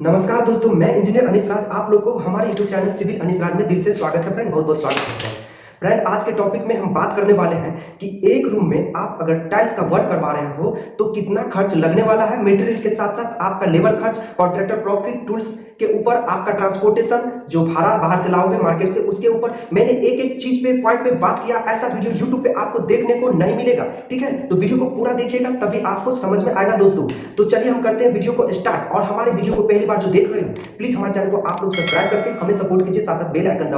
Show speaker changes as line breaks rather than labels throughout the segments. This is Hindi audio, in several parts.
नमस्कार दोस्तों, मैं इंजीनियर अनीस राज आप लोग को हमारे यूट्यूब चैनल सिविल अनीस राज में दिल से स्वागत है फ्रेंड। बहुत बहुत स्वागत करते हैं फ्रेंड। आज के टॉपिक में हम बात करने वाले हैं कि एक रूम में आप अगर टाइल्स का वर्क करवा रहे हो तो कितना खर्च लगने वाला है। मटेरियल के साथ साथ आपका लेबर खर्च, कॉन्ट्रैक्टर प्रॉफिट, टूल्स के ऊपर आपका ट्रांसपोर्टेशन, जो भाड़ा बाहर से लाओगे मार्केट से, उसके ऊपर मैंने एक एक चीज पे पॉइंट पे बात किया। ऐसा वीडियो यूट्यूब पे आपको देखने को नहीं मिलेगा, ठीक है? तो वीडियो को पूरा देखिएगा तभी आपको समझ में आएगा दोस्तों। तो चलिए हम करते हैं वीडियो को स्टार्ट। और हमारे वीडियो को पहली बार जो देख रहे हो प्लीज हमारे चैनल को आप लोग सब्सक्राइब करके हमें सपोर्ट कीजिए, साथ साथ बेल आइकन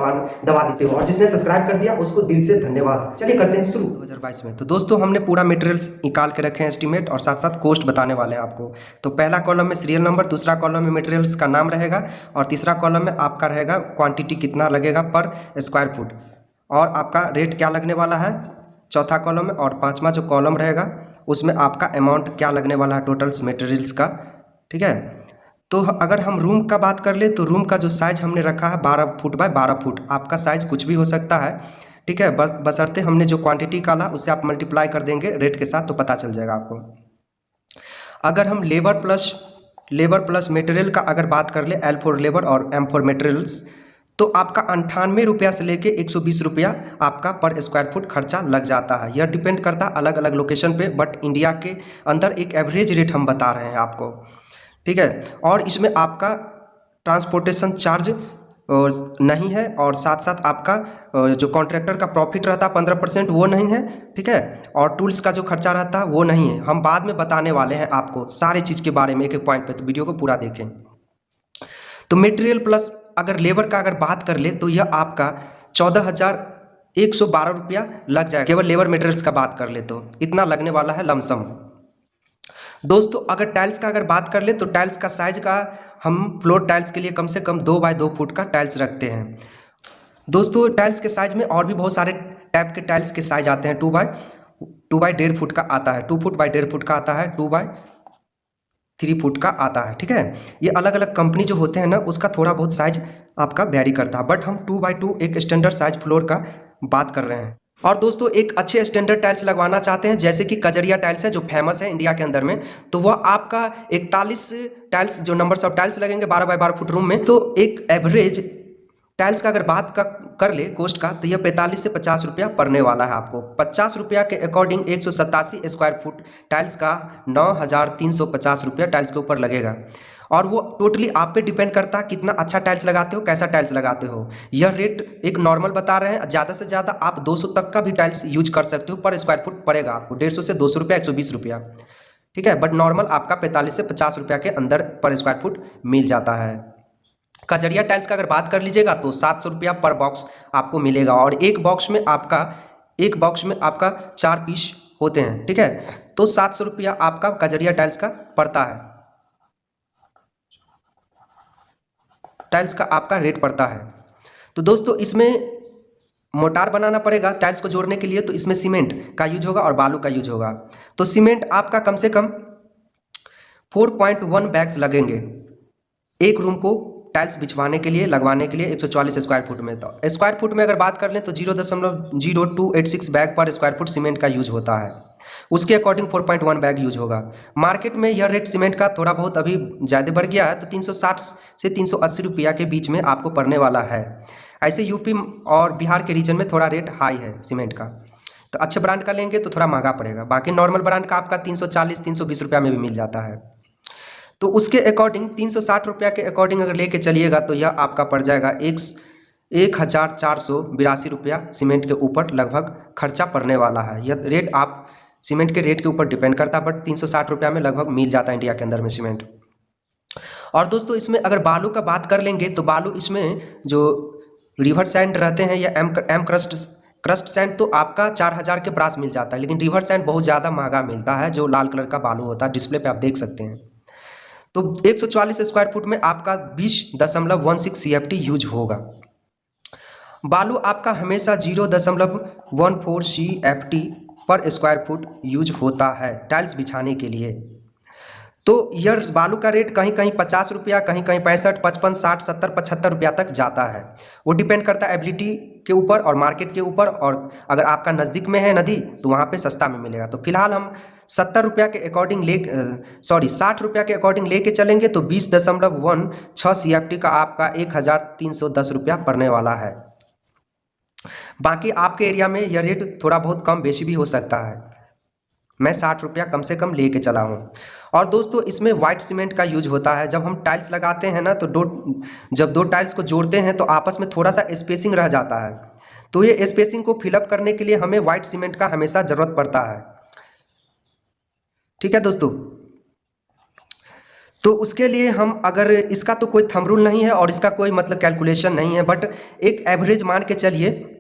दबा देते हो। और जिसने सब्सक्राइब कर दिया उसको दिल से धन्यवाद। चलिए करते हैं शुरू 2022 में। तो दोस्तों हमने पूरा मटेरियल्स निकाल के रखे हैं एस्टीमेट, और साथ साथ कॉस्ट बताने वाले हैं आपको। तो पहला कॉलम में सीरियल नंबर, दूसरा कॉलम में मटेरियल्स का नाम रहेगा, और तीसरा कॉलम में आपका रहेगा क्वांटिटी कितना लगेगा पर स्क्वायर फुट, और आपका रेट क्या लगने वाला है चौथा कॉलम में, और पांचवा जो कॉलम रहेगा उसमें आपका अमाउंट क्या लगने वाला है टोटल्स मटेरियल्स का, ठीक है? तो अगर हम रूम का बात कर ले तो रूम का जो साइज हमने रखा है 12 फुट बाय 12 फुट। आपका साइज कुछ भी हो सकता है, ठीक है? बस बशर्ते हमने जो क्वांटिटी काला उससे आप मल्टीप्लाई कर देंगे रेट के साथ तो पता चल जाएगा आपको। अगर हम लेबर प्लस मटेरियल का अगर बात कर ले, L फॉर लेबर और M फॉर मटेरियल्स, तो आपका 98 रुपया से लेके 120 रुपया आपका पर स्क्वायर फुट खर्चा लग जाता है। यह डिपेंड करता है अलग अलग लोकेशन पे, बट इंडिया के अंदर एक एवरेज रेट हम बता रहे हैं आपको, ठीक है? और इसमें आपका ट्रांसपोर्टेशन चार्ज नहीं है, और साथ साथ आपका जो कॉन्ट्रैक्टर का प्रॉफिट रहता है 15% वो नहीं है, ठीक है? और टूल्स का जो खर्चा रहता है वो नहीं है। हम बाद में बताने वाले हैं आपको सारे चीज़ के बारे में एक एक पॉइंट पे, तो वीडियो को पूरा देखें। तो मटेरियल प्लस अगर लेबर का अगर बात कर ले तो यह आपका 14,112 रुपया लग जाएगा। केवल लेबर मटेरियल्स का बात कर ले तो इतना लगने वाला है लमसम। दोस्तों अगर टाइल्स का अगर बात कर ले तो टाइल्स का साइज का हम फ्लोर टाइल्स के लिए कम से कम 2 बाय 2 फुट का टाइल्स रखते हैं। दोस्तों टाइल्स के साइज में और भी बहुत सारे टाइप के टाइल्स के साइज आते हैं। 2 बाय 1.5 फुट का आता है, 2 फुट बाय 1.5 फुट का आता है, 2 बाय 3 फुट का आता है, ठीक है? ये अलग अलग कंपनी जो होते हैं ना उसका थोड़ा बहुत साइज आपका वेरी करता है, बट हम 2 बाय 2 एक स्टैंडर्ड साइज फ्लोर का बात कर रहे हैं। और दोस्तों एक अच्छे स्टैंडर्ड टाइल्स लगवाना चाहते हैं, जैसे कि कजरिया टाइल्स है जो फेमस है इंडिया के अंदर में, तो वह आपका 41 टाइल्स जो नंबर्स ऑफ टाइल्स लगेंगे 12 बाय 12 फुट रूम में। तो एक एवरेज टाइल्स का अगर बात कर ले कोस्ट का, तो यह 45 से 50 रुपया पड़ने वाला है आपको। 50 रुपया के अकॉर्डिंग 187 स्क्वायर फुट टाइल्स का 9,350 रुपया टाइल्स के ऊपर लगेगा। और वो टोटली आप पे डिपेंड करता है कितना अच्छा टाइल्स लगाते हो, कैसा टाइल्स लगाते हो। यह रेट एक नॉर्मल बता रहे हैं, ज़्यादा से ज़्यादा आप 200 तक का भी टाइल्स यूज कर सकते हो, पर स्क्वायर फुट पड़ेगा आपको 150 से 200 रुपया, 120 रुपया, ठीक है? बट नॉर्मल आपका 45 से 50 रुपया के अंदर पर स्क्वायर फुट मिल जाता है। कजरिया टाइल्स का अगर बात कर लीजिएगा तो 700 रुपया पर बॉक्स आपको मिलेगा, और एक बॉक्स में आपका 4 पीस होते हैं, ठीक है? तो 700 रुपया आपका कजरिया टाइल्स का पड़ता है, टाइल्स का आपका रेट पड़ता है। तो दोस्तों इसमें मोटार बनाना पड़ेगा टाइल्स को जोड़ने के लिए, तो इसमें सीमेंट का यूज होगा और बालू का यूज होगा। तो सीमेंट आपका कम से कम 4.1 बैग्स लगेंगे एक रूम को टाइल्स बिछवाने के लिए, लगवाने के लिए 144 स्क्वायर फुट में। तो स्क्वायर फुट में अगर बात कर लें तो 0.0286 बैग पर स्क्वायर फुट सीमेंट का यूज होता है, उसके अकॉर्डिंग 4.1 बैग यूज होगा। मार्केट में यह रेट सीमेंट का थोड़ा बहुत अभी ज़्यादा बढ़ गया है, तो 360 से 380 रुपया के बीच में आपको पड़ने वाला है। ऐसे यूपी और बिहार के रीजन में थोड़ा रेट हाई है सीमेंट का, तो अच्छे ब्रांड का लेंगे तो थोड़ा महंगा पड़ेगा। बाकी नॉर्मल ब्रांड का आपका 340-320 रुपया में भी मिल जाता है। तो उसके अकॉर्डिंग 360 रुपया के अकॉर्डिंग अगर लेके चलिएगा तो यह आपका पड़ जाएगा 1,482 रुपया सीमेंट के ऊपर लगभग खर्चा पड़ने वाला है। यह रेट आप सीमेंट के रेट के ऊपर डिपेंड करता है, बट 360 रुपया में लगभग मिल जाता है इंडिया के अंदर में सीमेंट। और दोस्तों इसमें अगर बालू का बात कर लेंगे तो बालू इसमें जो रिवर सैंड रहते हैं या एम क्रस्ट सैंड, तो आपका 4,000 के पास मिल जाता है, लेकिन रिवर सैंड बहुत ज़्यादा महंगा मिलता है जो लाल कलर का बालू होता है, डिस्प्ले पे आप देख सकते हैं। तो 144 स्क्वायर फुट में आपका 20.16 CFT यूज होगा। बालू आपका हमेशा 0.14 CFT पर स्क्वायर फुट यूज होता है टाइल्स बिछाने के लिए। तो यह बालू का रेट कहीं कहीं 50 रुपया, कहीं कहीं 65, 55, 60, 70, 75 रुपया तक जाता है। वो डिपेंड करता है एबिलिटी के ऊपर और मार्केट के ऊपर, और अगर आपका नज़दीक में है नदी तो वहाँ पे सस्ता में मिलेगा। तो फिलहाल हम 70 रुपया के अकॉर्डिंग 60 रुपया के अकॉर्डिंग लेके चलेंगे तो 20.16 CFT का आपका 1310 रुपया पड़ने वाला है। बाकी आपके एरिया में यह रेट थोड़ा बहुत कम बेशी भी हो सकता है। मैं 60 रुपया कम से कम लेके चला हूँ। और दोस्तों इसमें वाइट सीमेंट का यूज होता है। जब हम टाइल्स लगाते हैं ना तो जब दो टाइल्स को जोड़ते हैं तो आपस में थोड़ा सा स्पेसिंग रह जाता है, तो ये स्पेसिंग को फिलअप करने के लिए हमें वाइट सीमेंट का हमेशा ज़रूरत पड़ता है। ठीक है दोस्तों, तो उसके लिए हम अगर इसका तो कोई थंब रूल नहीं है और इसका कोई मतलब कैलकुलेशन नहीं है, बट एक एवरेज मान के चलिए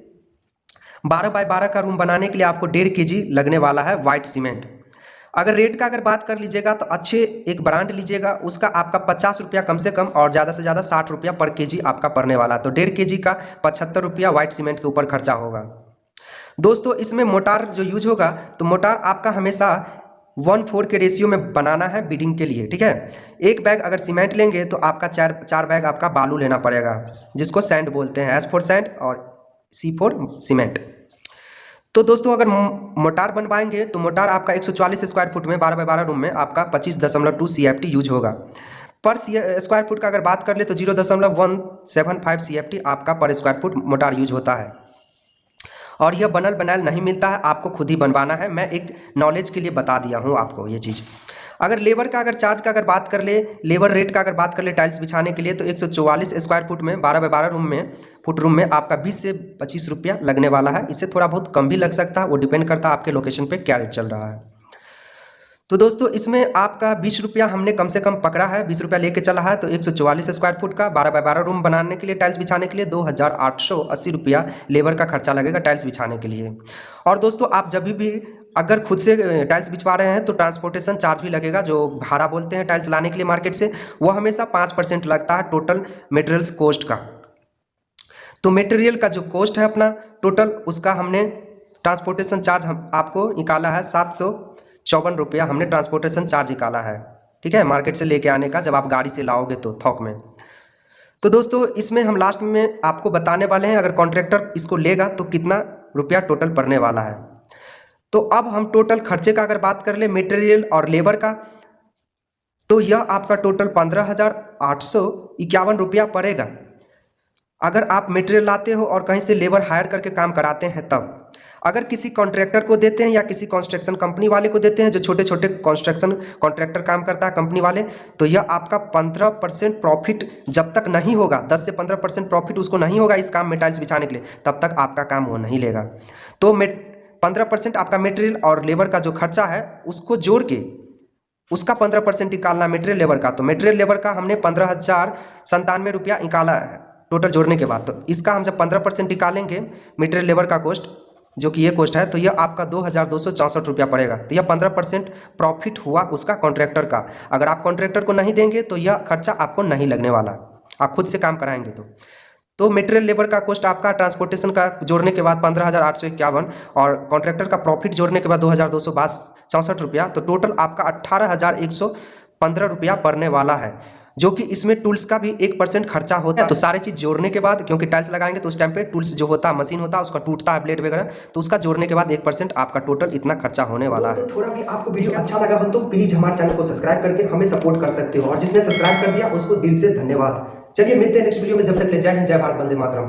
12 बाय 12 का रूम बनाने के लिए आपको 1.5 kg लगने वाला है वाइट सीमेंट। अगर रेट का अगर बात कर लीजिएगा तो अच्छे एक ब्रांड लीजिएगा, उसका आपका 50 रुपया कम से कम और ज़्यादा से ज़्यादा 60 रुपया पर kg आपका पड़ने वाला है। तो 1.5 kg का 75 रुपया वाइट सीमेंट के ऊपर खर्चा होगा। दोस्तों इसमें मोटार जो यूज होगा तो मोटार आपका हमेशा 1:4 के रेशियो में बनाना है बिडिंग के लिए। ठीक है, एक बैग अगर सीमेंट लेंगे तो आपका चार बैग आपका बालू लेना पड़ेगा, जिसको सैंड बोलते हैं, S for सैंड और C for सीमेंट। तो दोस्तों अगर मोटार बनवाएंगे तो मोटार आपका 144 स्क्वायर फुट में 12 बाय 12 रूम में आपका 25.2 CFT यूज होगा। पर स्क्वायर फुट का अगर बात कर ले तो 0.175 CFT आपका पर स्क्वायर फुट मोटार यूज होता है। और यह बनल बनायल नहीं मिलता है, आपको खुद ही बनवाना है। मैं एक नॉलेज के लिए बता दिया हूँ आपको ये चीज़। अगर लेबर का अगर चार्ज का अगर बात कर ले, लेबर रेट का अगर बात कर ले टाइल्स बिछाने के लिए तो 144 स्क्वायर फुट में 12 बाय 12 रूम में आपका 20 से 25 रुपया लगने वाला है। इससे थोड़ा बहुत कम भी लग सकता है, वो डिपेंड करता है आपके लोकेशन पे क्या रेट चल रहा है। तो दोस्तों इसमें आपका 20 रुपया हमने कम से कम पकड़ा है, 20 रुपया लेके चला है। तो 144 स्क्वायर फुट का 12 बाय 12 रूम बनाने के लिए टाइल्स बिछाने के लिए 2880 रुपया लेबर का खर्चा लगेगा टाइल्स बिछाने के लिए। और दोस्तों आप जब भी अगर खुद से टाइल्स बिछवा रहे हैं तो ट्रांसपोर्टेशन चार्ज भी लगेगा, जो भाड़ा बोलते हैं टाइल्स लाने के लिए मार्केट से, वो हमेशा 5% लगता है टोटल मटेरियल्स कॉस्ट का। तो मटेरियल का जो कॉस्ट है अपना टोटल, उसका हमने ट्रांसपोर्टेशन चार्ज आपको निकाला है 754 रुपया हमने ट्रांसपोर्टेशन चार्ज निकाला है। ठीक है, मार्केट से लेके आने का, जब आप गाड़ी से लाओगे तो थोक में। तो दोस्तों इसमें हम लास्ट में आपको बताने वाले हैं अगर कॉन्ट्रैक्टर इसको लेगा तो कितना रुपया टोटल पड़ने वाला है। तो अब हम टोटल खर्चे का अगर बात कर ले मटेरियल और लेबर का, तो यह आपका टोटल 15,851 रुपया पड़ेगा अगर आप मटेरियल लाते हो और कहीं से लेबर हायर करके काम कराते हैं तब। अगर किसी कॉन्ट्रैक्टर को देते हैं या किसी कंस्ट्रक्शन कंपनी वाले को देते हैं, जो छोटे छोटे कंस्ट्रक्शन कॉन्ट्रैक्टर काम करता है कंपनी वाले, तो यह आपका 15% प्रॉफिट जब तक नहीं होगा, 10 से 15% प्रॉफिट उसको नहीं होगा इस काम में टाइल्स बिछाने के लिए, तब तक आपका काम वो नहीं लेगा। तो 15% आपका मटेरियल और लेबर का जो खर्चा है उसको जोड़ के उसका 15% निकालना मटेरियल लेबर का। तो मटेरियल लेबर का हमने 15,097 रुपया निकाला है टोटल जोड़ने के बाद। तो इसका हम जब 15% निकालेंगे मटेरियल लेबर का कॉस्ट, जो कि ये कॉस्ट है, तो यह आपका 2,264 रुपया पड़ेगा। तो यह 15% प्रॉफिट हुआ उसका कॉन्ट्रैक्टर का। अगर आप कॉन्ट्रैक्टर को नहीं देंगे तो यह खर्चा आपको नहीं लगने वाला, आप खुद से काम कराएंगे तो मटेरियल लेबर का कॉस्ट आपका ट्रांसपोर्टेशन का जोड़ने के बाद 15,851 और कॉन्ट्रैक्टर का प्रॉफिट जोड़ने के बाद 2,264 रुपया, तो टोटल आपका 18,115 रुपया पड़ने वाला है, जो कि इसमें टूल्स का भी 1% खर्चा होता है। तो सारी चीज़ जोड़ने के बाद, क्योंकि टाइल्स लगाएंगे तो उस टाइम पे टूल्स जो होता है, मशीन होता है, उसका टूटता है ब्लेड वगैरह, तो उसका जोड़ने के बाद 1% आपका टोटल इतना खर्चा होने वाला है। थोड़ा भी आपको वीडियो अच्छा लगा हो तो प्लीज़ हमारे चैनल को सब्सक्राइब करके हमें सपोर्ट कर सकते हो, और जिसने सब्सक्राइब कर दिया उसको दिल से धन्यवाद। चलिए मिलते हैं नेक्स्ट वीडियो में, जब तक ले जय हिंद, जय भारत, वंदे मातरम।